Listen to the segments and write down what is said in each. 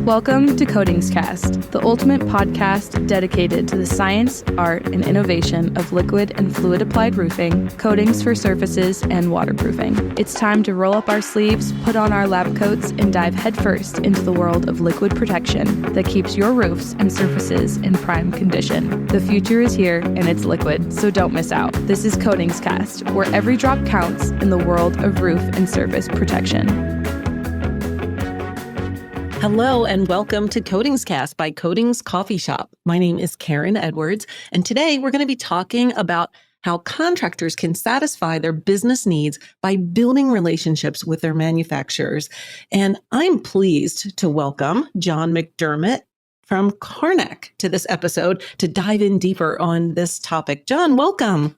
Welcome to Coatingscast, the ultimate podcast dedicated to the science, art, and innovation of liquid and fluid applied roofing, coatings for surfaces, and waterproofing. It's time to roll up our sleeves, put on our lab coats, and dive headfirst into the world of liquid protection that keeps your roofs and surfaces in prime condition. The future is here, and it's liquid, so don't miss out. This is Coatingscast, where every drop counts in the world of roof and surface protection. Hello and welcome to Coatingscast by Coatings Coffee Shop. My name is Karen Edwards, and today we're going to be talking about how contractors can satisfy their business needs by building relationships with their manufacturers. And I'm pleased to welcome John McDermott from Carnac to this episode to dive in deeper on this topic. John, welcome.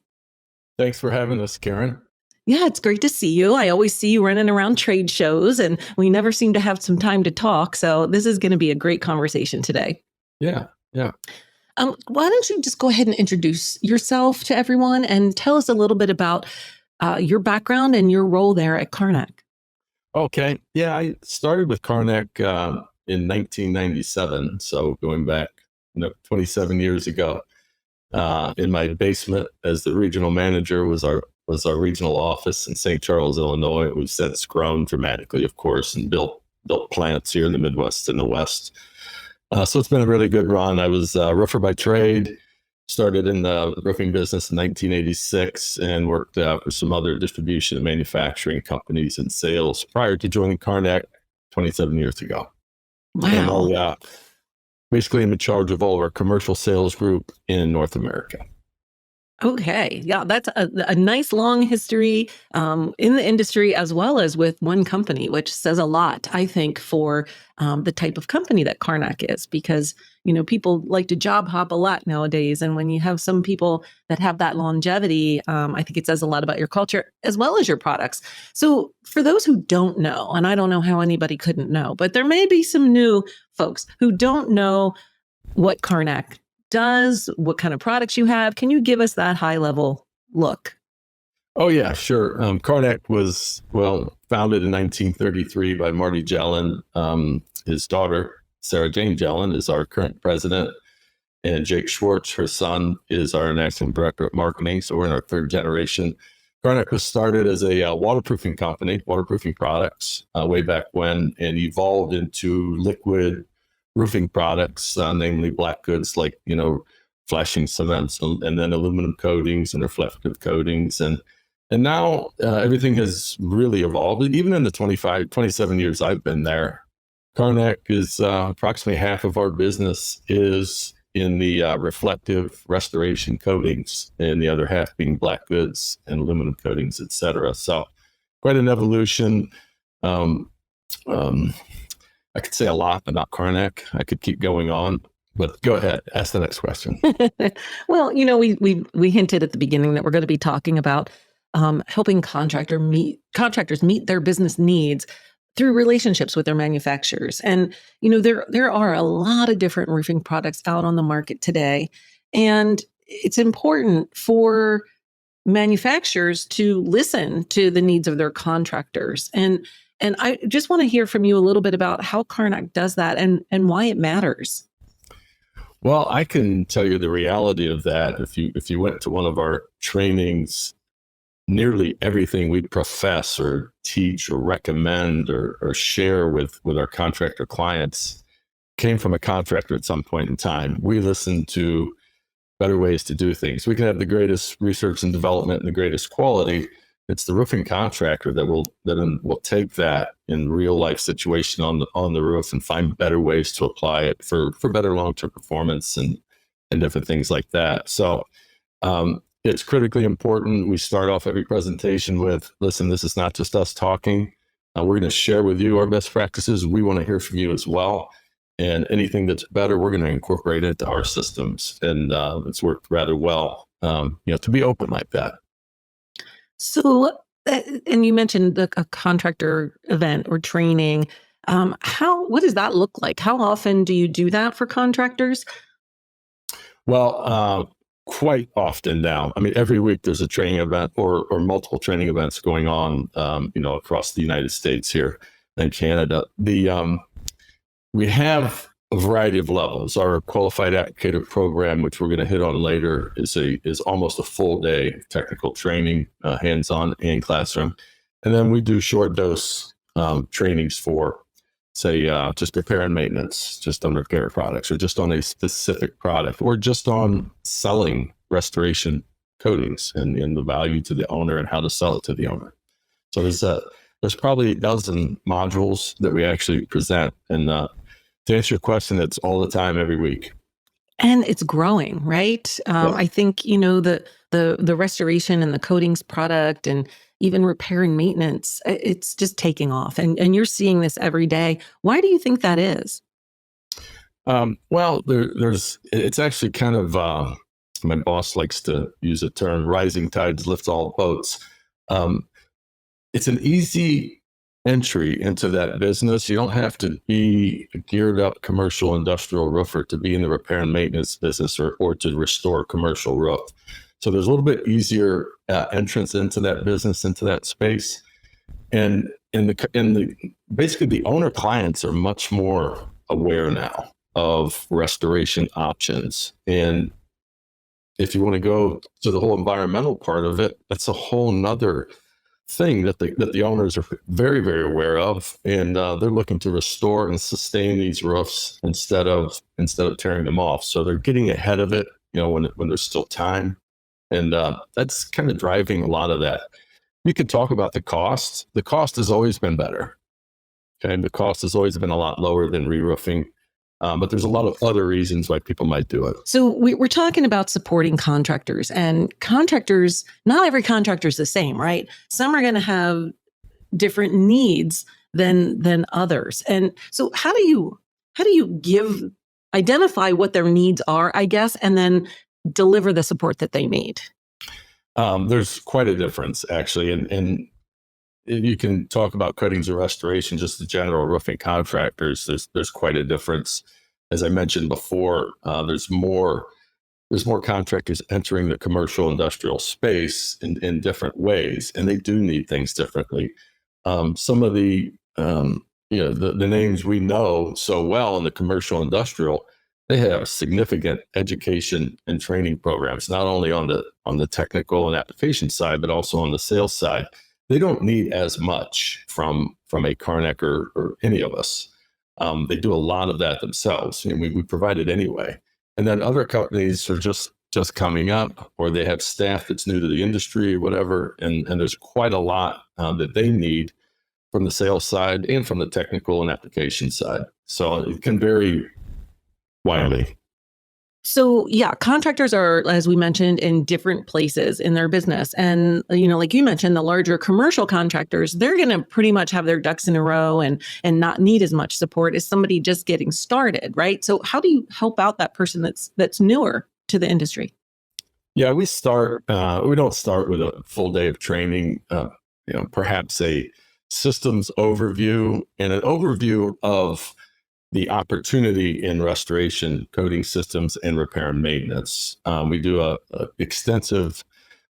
Thanks for having us, Karen. Yeah, it's great to see you. I always see you running around trade shows, and we never seem to have some time to talk. So this is going to be a great conversation today. Yeah. Why don't you just go ahead and introduce yourself to everyone and tell us a little bit about your background and your role there at Carnac. Okay. Yeah, I started with Carnac in 1997, so going back 27 years ago. In my basement as the regional manager was our regional office in St. Charles, Illinois. We've since grown dramatically, of course, and built plants here in the Midwest and the West. So it's been a really good run. I was a roofer by trade, started in the roofing business in 1986 and worked for some other distribution and manufacturing companies and sales prior to joining Carnac 27 years ago. Wow. And basically I'm in charge of all of our commercial sales group in North America. Okay. Yeah, that's a nice long history in the industry as well as with one company, which says a lot, I think, for the type of company that Carnac is, because, people like to job hop a lot nowadays. And when you have some people that have that longevity, I think it says a lot about your culture as well as your products. So for those who don't know, and I don't know how anybody couldn't know, but there may be some new folks who don't know what Carnac does, what kind of products you have. Can you give us that high level look? Oh, yeah, sure. Carnac was, founded in 1933 by Marty Jelen. His daughter, Sarah Jane Jelen, is our current president. And Jake Schwartz, her son, is our national director of marketing. So we're in our third generation. Carnac was started as a waterproofing company, waterproofing products, way back when, and evolved into liquid roofing products, namely black goods like, flashing cements and then aluminum coatings and reflective coatings. And now everything has really evolved. Even in the 27 years I've been there, Carnac is approximately half of our business is in the reflective restoration coatings, and the other half being black goods and aluminum coatings, et cetera. So quite an evolution. I could say a lot about Carnac. I could keep going on, but go ahead. Ask the next question. Well, we hinted at the beginning that we're going to be talking about helping contractors meet their business needs through relationships with their manufacturers. And, there are a lot of different roofing products out on the market today. And it's important for manufacturers to listen to the needs of their contractors. And I just want to hear from you a little bit about how Carnac does that and why it matters. Well, I can tell you the reality of that. If you went to one of our trainings, nearly everything we profess or teach or recommend or share with our contractor clients came from a contractor at some point in time. We listen to better ways to do things. We can have the greatest research and development and the greatest quality. It's the roofing contractor that will take that in real life situation on the roof and find better ways to apply it for better long-term performance and different things like that. So it's critically important. We start off every presentation with, listen, this is not just us talking. We're going to share with you our best practices. We want to hear from you as well. And anything that's better, we're going to incorporate it into our systems. And it's worked rather well, to be open like that. So, and you mentioned a contractor event or training. What does that look like? How often do you do that for contractors? Well, quite often now. I mean, every week there's a training event or multiple training events going on, across the United States here and Canada. We have a variety of levels. Our qualified applicator program, which we're going to hit on later, is almost a full day technical training, hands-on and classroom. And then we do short dose trainings for, say, just repair and maintenance, just on repair products, or just on a specific product, or just on selling restoration coatings and the value to the owner and how to sell it to the owner. So there's probably a dozen modules that we actually present. And to answer your question, it's all the time, every week. And it's growing, right? Yeah. I think, the restoration and the coatings product and even repair and maintenance, it's just taking off. And you're seeing this every day. Why do you think that is? Well, it's actually kind of, my boss likes to use a term, rising tides lift all boats. It's an easy entry into that business. You don't have to be a geared up commercial industrial roofer to be in the repair and maintenance business or to restore a commercial roof. So there's a little bit easier entrance into that business, into that space. And basically the owner clients are much more aware now of restoration options. And if you want to go to the whole environmental part of it, that's a whole nother thing that the owners are very, very aware of, and they're looking to restore and sustain these roofs instead of tearing them off. So they're getting ahead of it, when there's still time, and that's kind of driving a lot of that. You could talk about the cost. The cost has always been better. Okay, the cost has always been a lot lower than re-roofing. But there's a lot of other reasons why people might do it. So we're talking about supporting contractors, and contractors, not every contractor is the same, right? Some are going to have different needs than others. And so how do you identify what their needs are, I guess, and then deliver the support that they need? There's quite a difference, actually. And you can talk about coatings and restoration, just the general roofing contractors. There's quite a difference. As I mentioned before, there's more contractors entering the commercial industrial space in different ways, and they do need things differently. Some of the names we know so well in the commercial industrial, they have significant education and training programs, not only on the technical and application side, but also on the sales side. They don't need as much from a Carnac or any of us. They do a lot of that themselves, and we provide it anyway. And then other companies are just coming up, or they have staff that's new to the industry or whatever, and there's quite a lot that they need from the sales side and from the technical and application side. So it can vary widely. So yeah, contractors are, as we mentioned, in different places in their business. And, like you mentioned, the larger commercial contractors, they're going to pretty much have their ducks in a row and not need as much support as somebody just getting started, right? So how do you help out that person that's newer to the industry? Yeah, we don't start with a full day of training, perhaps a systems overview and an overview of the opportunity in restoration, coating systems, and repair and maintenance. We do a extensive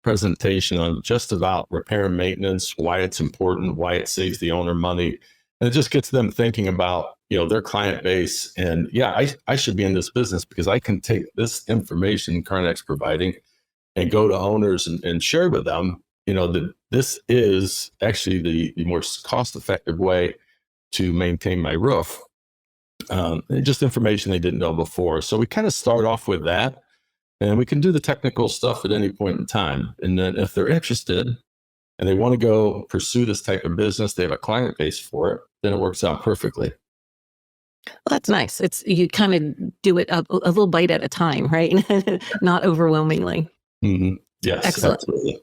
presentation on just about repair and maintenance, why it's important, why it saves the owner money. And it just gets them thinking about, their client base. And I should be in this business because I can take this information Carnac's providing and go to owners and share with them, that this is actually the more cost-effective way to maintain my roof. Just information they didn't know before. So we kind of start off with that, and we can do the technical stuff at any point in time. And then if they're interested and they want to go pursue this type of business, they have a client base for it, then it works out perfectly. Well, that's nice. You kind of do it a little bite at a time, right? Not overwhelmingly. Mm-hmm. Yes, excellent. Absolutely.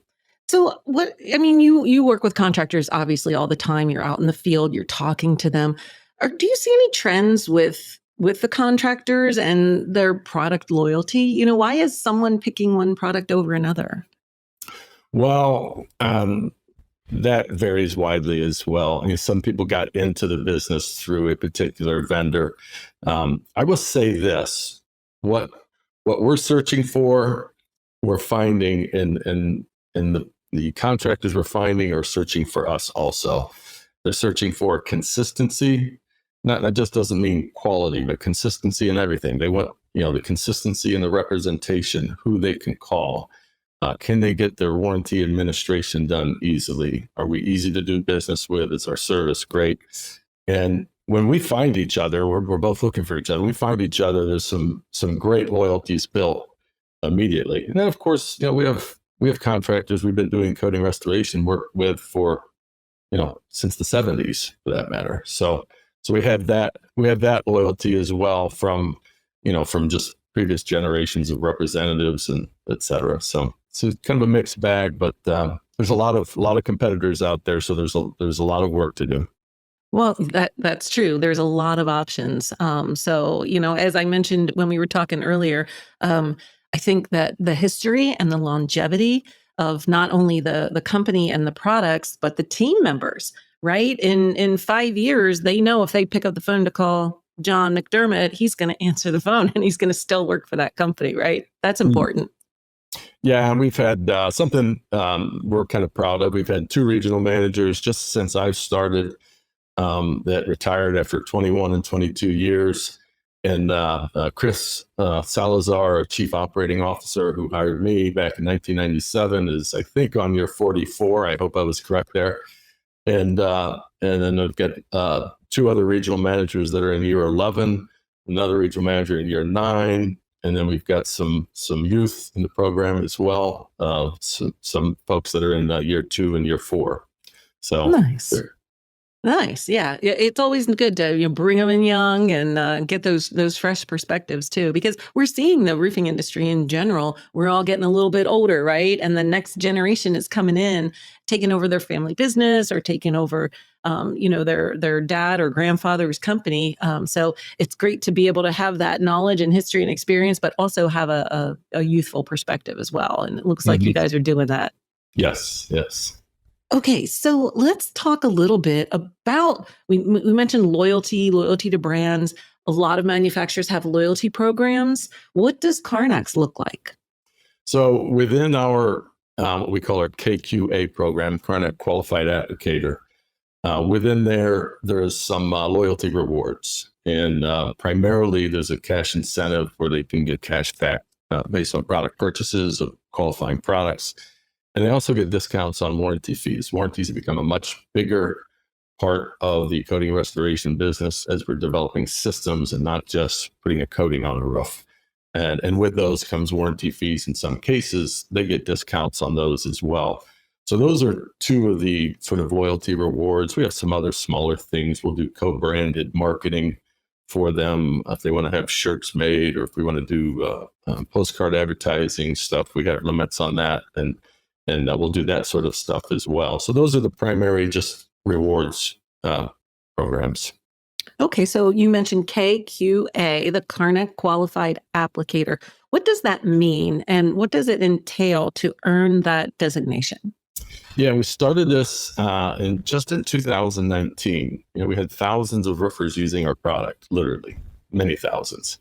So you work with contractors obviously all the time. You're out in the field, you're talking to them. Do you see any trends with the contractors and their product loyalty? Why is someone picking one product over another? Well, that varies widely as well. Some people got into the business through a particular vendor. I will say this: what we're searching for, we're finding, and the contractors we're finding are searching for us also. They're searching for consistency. that just doesn't mean quality, but consistency in everything. They want, the consistency in the representation, who they can call. Can they get their warranty administration done easily? Are we easy to do business with? Is our service great? And when we find each other, we're both looking for each other. We find each other. There's some great loyalties built immediately. And then, of course, we have contractors we've been doing coating restoration work with for, since the 70s, for that matter. So we have that loyalty as well from just previous generations of representatives and et cetera. So it's kind of a mixed bag, but there's a lot of competitors out there. So there's a lot of work to do. Well, that's true. There's a lot of options. So, as I mentioned when we were talking earlier, I think that the history and the longevity of not only the company and the products, but the team members, right? In 5 years, they know if they pick up the phone to call John McDermott, he's going to answer the phone and he's going to still work for that company, right? That's important. Yeah, and we've had something we're kind of proud of. We've had 2 regional managers just since I've started that retired after 21 and 22 years. And Chris Salazar, our chief operating officer, who hired me back in 1997, is, I think, on year 44. I hope I was correct there. And then I've got 2 other regional managers that are in year 11, another regional manager in year 9. And then we've got some youth in the program as well. Some folks that are in year 2 and year 4. So nice. Nice. Yeah. It's always good to bring them in young and get those fresh perspectives too, because we're seeing the roofing industry in general. We're all getting a little bit older, right? And the next generation is coming in, taking over their family business or taking over, their dad or grandfather's company. So it's great to be able to have that knowledge and history and experience, but also have a youthful perspective as well. And it looks like you guys are doing that. Yes. Okay, so let's talk a little bit about, we mentioned loyalty to brands. A lot of manufacturers have loyalty programs. What does Carnax look like? So within our, what we call our KQA program, Carnac Qualified Applicator, within there's some loyalty rewards. And primarily there's a cash incentive where they can get cash back based on product purchases of qualifying products. And they also get discounts on warranty fees. Warranties have become a much bigger part of the coating restoration business as we're developing systems and not just putting a coating on a roof. And with those comes warranty fees. In some cases, they get discounts on those as well. So those are 2 of the sort of loyalty rewards. We have some other smaller things. We'll do co-branded marketing for them if they want to have shirts made, or if we want to do postcard advertising stuff. We got limits on that. And we'll do that sort of stuff as well. So those are the primary just rewards programs. Okay, so you mentioned KQA, the Carnac Qualified Applicator. What does that mean, and what does it entail to earn that designation? Yeah, we started this in 2019. We had thousands of roofers using our product, literally many thousands.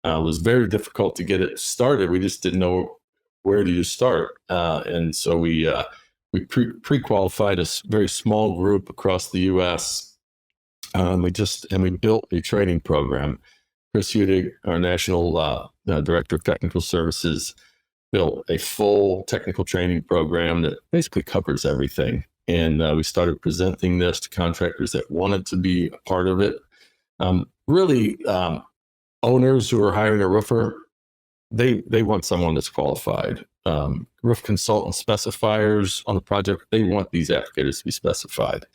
It was very difficult to get it started. We just didn't know where do you start? And so we pre-qualified a very small group across the U.S. We built a training program. Chris Udig, our national director of technical services, built a full technical training program that basically covers everything. And we started presenting this to contractors that wanted to be a part of it. Owners who are hiring a roofer, they want someone that's qualified. Roof consultant specifiers on the project, they want these applicators to be specified.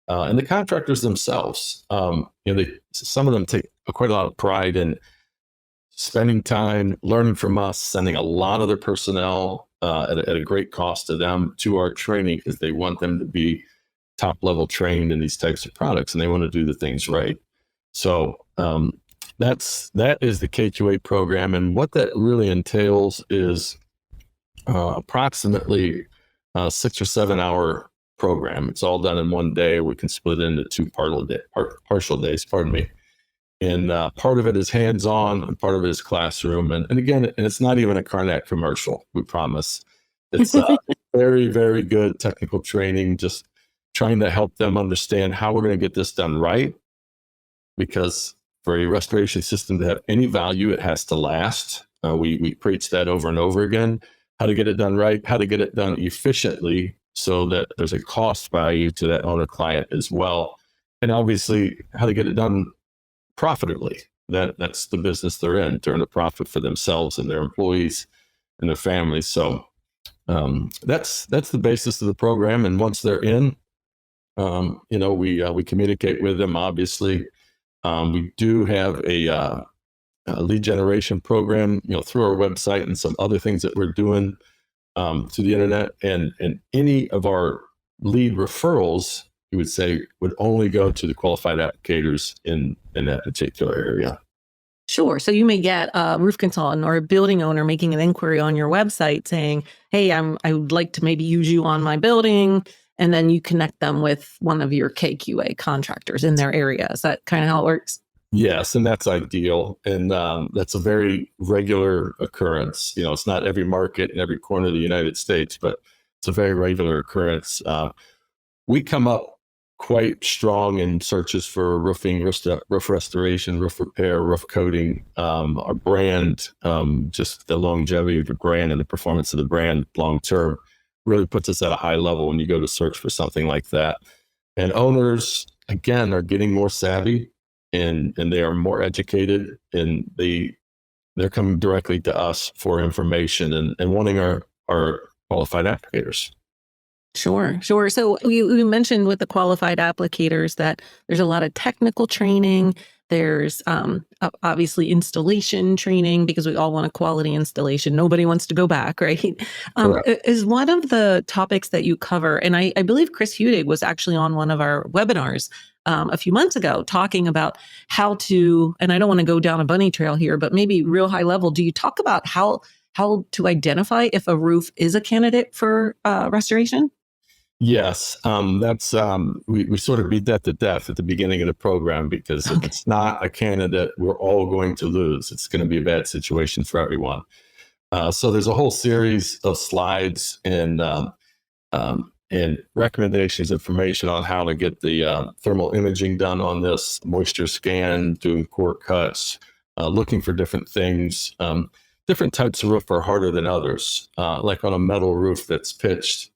And the contractors themselves, some of them take quite a lot of pride in spending time learning from us, sending a lot of their personnel at a great cost to them to our training, because they want them to be top level trained in these types of products, and they want to do the things right. So that is the KQA program. And what that really entiels is approximately a 6 or 7 hour program. It's all done in one day. We can split it into 2 partial days, pardon me. And part of it is hands-on and part of it is classroom. And again, it's not even a Carnac commercial, we promise. It's very, very good technical training, just trying to help them understand how we're going to get this done right, because for a restoration system to have any value, it has to last. We preach that over and over again, how to get it done right, how to get it done efficiently so that there's a cost value to that owner client as well. And obviously how to get it done profitably. That's the business they're in, to earn a profit for themselves and their employees and their families. So that's the basis of the program. And once they're in, we communicate with them, obviously. We do have a lead generation program, through our website and some other things that we're doing to the internet. And any of our lead referrals, you would say, would only go to the qualified applicators in that particular area. Sure. So you may get a roof consultant or a building owner making an inquiry on your website saying, hey, I would like to maybe use you on my building. And then you connect them with one of your KQA contractors in their area. Is that kind of how it works? Yes, and that's ideal. And that's a very regular occurrence. It's not every market in every corner of the United States, but it's a very regular occurrence. We come up quite strong in searches for roofing, roof restoration, roof repair, roof coating. Our brand, just the longevity of the brand and the performance of the brand long-term really puts us at a high level when you go to search for something like that. And owners, again, are getting more savvy and they are more educated, and they're coming directly to us for information and wanting our qualified applicators. Sure. So we mentioned with the qualified applicators that there's a lot of technical training. There's obviously installation training, because we all want a quality installation. Nobody wants to go back, right? Is one of the topics that you cover, and I believe Chris Hudig was actually on one of our webinars a few months ago talking about how to, and I don't want to go down a bunny trail here, but maybe real high level, do you talk about how to identify if a roof is a candidate for restoration? Yes, that's we sort of beat that to death at the beginning of the program, because if it's not a candidate, we're all going to lose. It's going to be a bad situation for everyone. So there's a whole series of slides and recommendations, information on how to get the thermal imaging done on this, moisture scan, doing core cuts, looking for different things. Different types of roof are harder than others. Like on a metal roof that's pitched,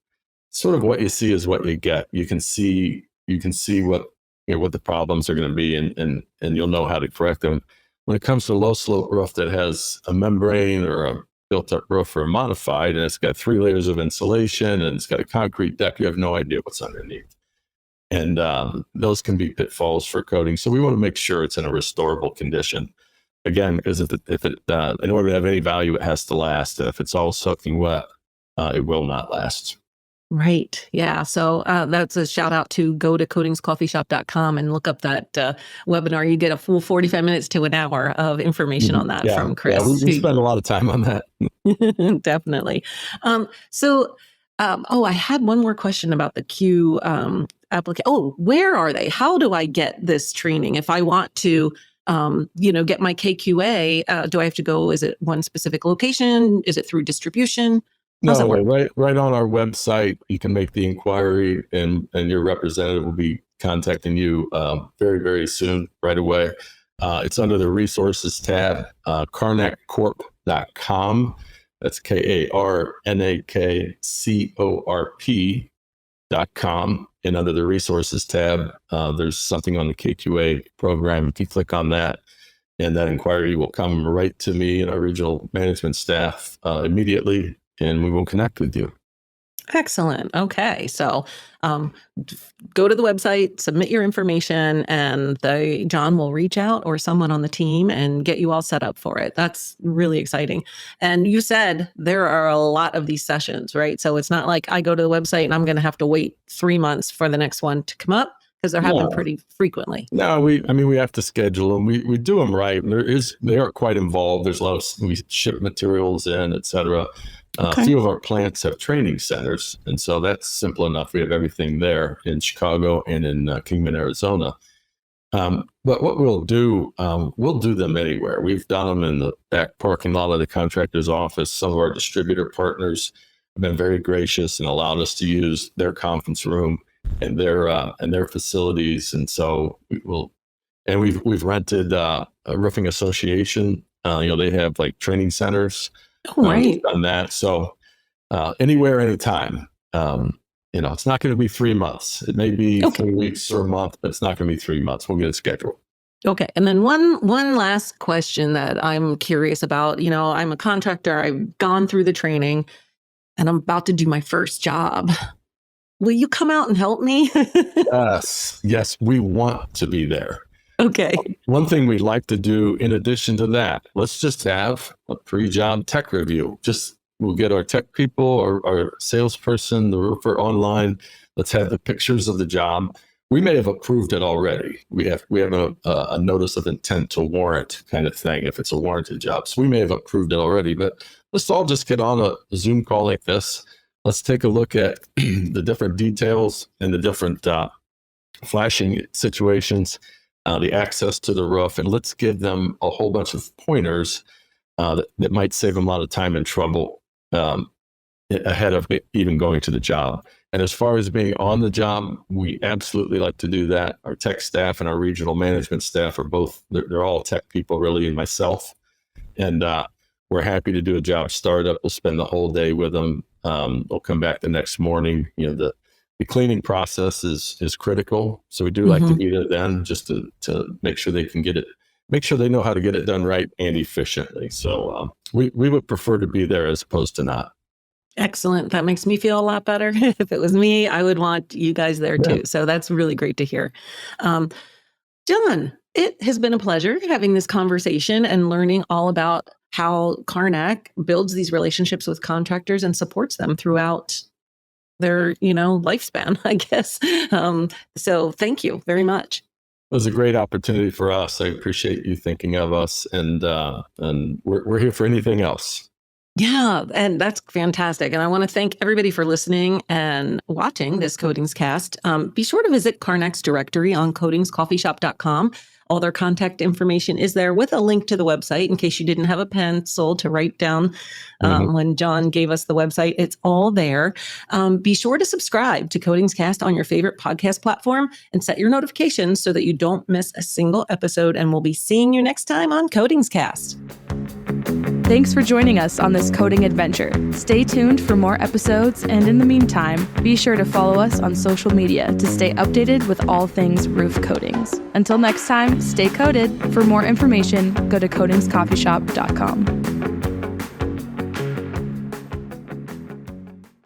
sort of what you see is what you get. You can see what the problems are going to be, and you'll know how to correct them. When it comes to a low slope roof that has a membrane or a built up roof or modified, and it's got 3 layers of insulation and it's got a concrete deck, you have no idea what's underneath. And those can be pitfalls for coating. So we want to make sure it's in a restorable condition. Again, because if it in order to have any value, it has to last. If it's all soaking wet, it will not last. Right. Yeah. So that's a shout out to go to coatingscoffeeshop.com and look up that webinar. You get a full 45 minutes to an hour of information on that from Chris. Yeah, we spend a lot of time on that. Definitely. I had one more question about the Q application. Oh, where are they? How do I get this training? If I want to, get my KQA, do I have to go? Is it one specific location? Is it through distribution? No, right on our website, you can make the inquiry, and your representative will be contacting you very, very soon, right away. It's under the resources tab, karnakcorp.com. That's KARNAKCORP.com. And under the resources tab, there's something on the KQA program. If you click on that, and that inquiry will come right to me and our regional management staff immediately, and we will connect with you. Excellent. Okay. So go to the website, submit your information, and John will reach out, or someone on the team, and get you all set up for it. That's really exciting. And you said there are a lot of these sessions, right? So it's not like I go to the website and I'm going to have to wait 3 months for the next one to come up, because they're happening pretty frequently. No, we have to schedule them. We do them right. They are quite involved. There's a lot of, we ship materials in, et cetera. A few of our plants have training centers, and so that's simple enough. We have everything there in Chicago and in Kingman, Arizona. But what we'll do them anywhere. We've done them in the back parking lot of the contractor's office. Some of our distributor partners have been very gracious and allowed us to use their conference room and their facilities. And so And we've rented a roofing association. They have like training centers. Oh, right. We've done that. So anywhere, anytime. It's not going to be 3 months. It may be 3 weeks or a month, but it's not going to be 3 months. We'll get a schedule. Okay. And then one last question that I'm curious about. I'm a contractor. I've gone through the training and I'm about to do my first job. Will you come out and help me? Yes, we want to be there. Okay. One thing we'd like to do in addition to that, let's just have a pre-job tech review. We'll get our tech people or our salesperson, the roofer online. Let's have the pictures of the job. We may have approved it already. We have a notice of intent to warrant kind of thing if it's a warranted job. So we may have approved it already, but let's all just get on a Zoom call like this. Let's take a look at the different details and the different flashing situations, the access to the roof, and let's give them a whole bunch of pointers that might save them a lot of time and trouble ahead of even going to the job. And as far as being on the job, we absolutely like to do that. Our tech staff and our regional management staff are they're all tech people, really, and myself. And we're happy to do a job startup. We'll spend the whole day with them. They'll come back the next morning. The cleaning process is critical. So we do like to be there then just to make sure they can get it, make sure they know how to get it done right and efficiently. So we would prefer to be there as opposed to not. Excellent. That makes me feel a lot better. If it was me, I would want you guys there too. So that's really great to hear. John, it has been a pleasure having this conversation and learning all about how Carnac builds these relationships with contractors and supports them throughout their, lifespan, I guess. So thank you very much. It was a great opportunity for us. I appreciate you thinking of us, and we're here for anything else. Yeah, and that's fantastic. And I want to thank everybody for listening and watching this Coatings Cast. Be sure to visit Carnac's directory on coatingscoffeeshop.com. All their contact information is there with a link to the website in case you didn't have a pencil to write down when John gave us the website. It's all there. Be sure to subscribe to Coatings Cast on your favorite podcast platform and set your notifications so that you don't miss a single episode. And we'll be seeing you next time on Coatings Cast. Thanks for joining us on this coating adventure. Stay tuned for more episodes, and in the meantime, be sure to follow us on social media to stay updated with all things roof coatings. Until next time, stay coated. For more information, go to coatingscoffeeshop.com.